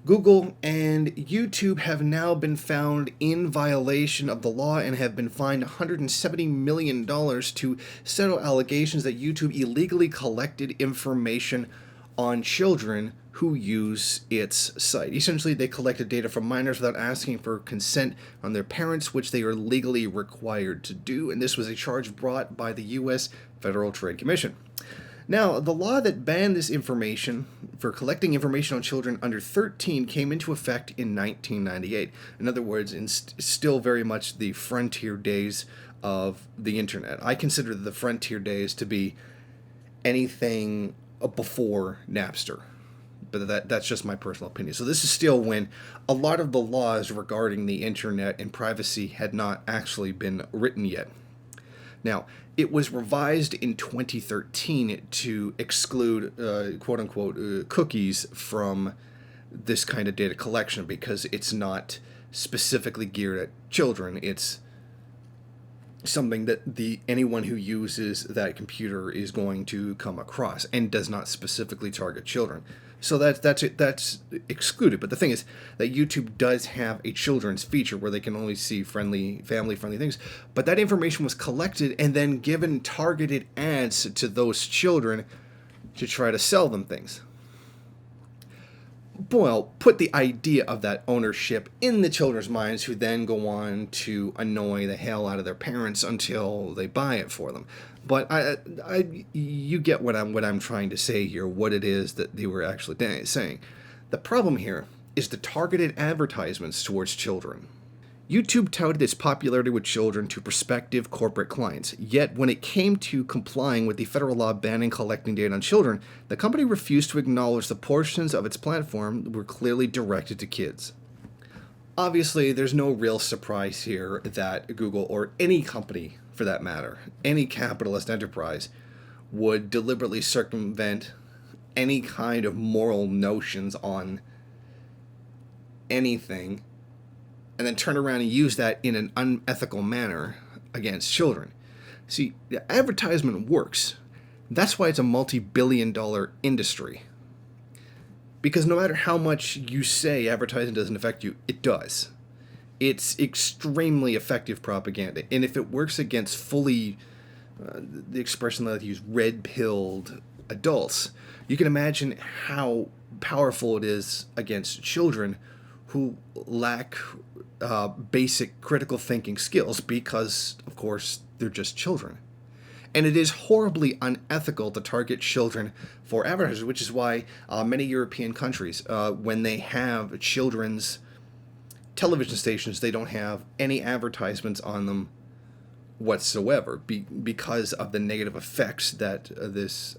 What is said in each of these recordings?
Google and YouTube have now been found in violation of the law and have been fined $170 million to settle allegations that YouTube illegally collected information on children who use its site. Essentially, they collected data from minors without asking for consent on their parents, which they are legally required to do, and this was a charge brought by the U.S. Federal Trade Commission. Now, the law that banned this information for collecting information on children under 13 came into effect in 1998. In other words, still very much the frontier days of the internet. I consider the frontier days to be anything before Napster. But that's just my personal opinion. So this is still when a lot of the laws regarding the internet and privacy had not actually been written yet. Now, it was revised in 2013 to exclude, quote-unquote, cookies from this kind of data collection because it's not specifically geared at children. It's something that anyone who uses that computer is going to come across and does not specifically target children. So that's excluded. But the thing is that YouTube does have a children's feature where they can only see family-friendly things. But that information was collected and then given targeted ads to those children to try to sell them things. Well, put the idea of that ownership in the children's minds, who then go on to annoy the hell out of their parents until they buy it for them. But you get what I'm trying to say here, what it is that they were actually saying. The problem here is the targeted advertisements towards children. YouTube touted its popularity with children to prospective corporate clients, yet when it came to complying with the federal law banning collecting data on children, the company refused to acknowledge the portions of its platform that were clearly directed to kids. Obviously, there's no real surprise here that Google, or any company for that matter, any capitalist enterprise, would deliberately circumvent any kind of moral notions on anything and then turn around and use that in an unethical manner against children. See, the advertisement works. That's why it's a multi-billion-dollar industry. Because no matter how much you say advertising doesn't affect you, it does. It's extremely effective propaganda. And if it works against fully, the expression that I use, red-pilled adults, you can imagine how powerful it is against children who lack basic critical thinking skills because, of course, they're just children. And it is horribly unethical to target children for advertisers, which is why many European countries, when they have children's television stations, they don't have any advertisements on them whatsoever because of the negative effects that this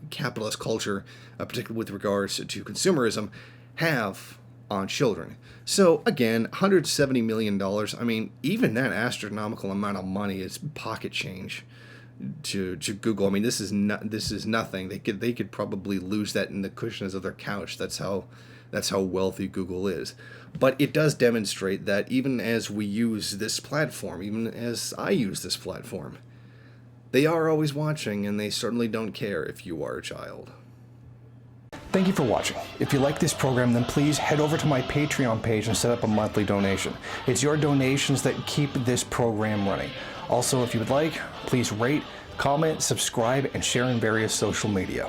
capitalist culture, particularly with regards to consumerism, have on children. So again, $170 million. I mean, even that astronomical amount of money is pocket change to Google. I mean, this is nothing. They could probably lose that in the cushions of their couch. That's how wealthy Google is. But it does demonstrate that even as we use this platform, even as I use this platform, they are always watching, and they certainly don't care if you are a child. Thank you for watching. If you like this program, then please head over to my Patreon page and set up a monthly donation. It's your donations that keep this program running. Also, if you would like, please rate, comment, subscribe, and share in various social media.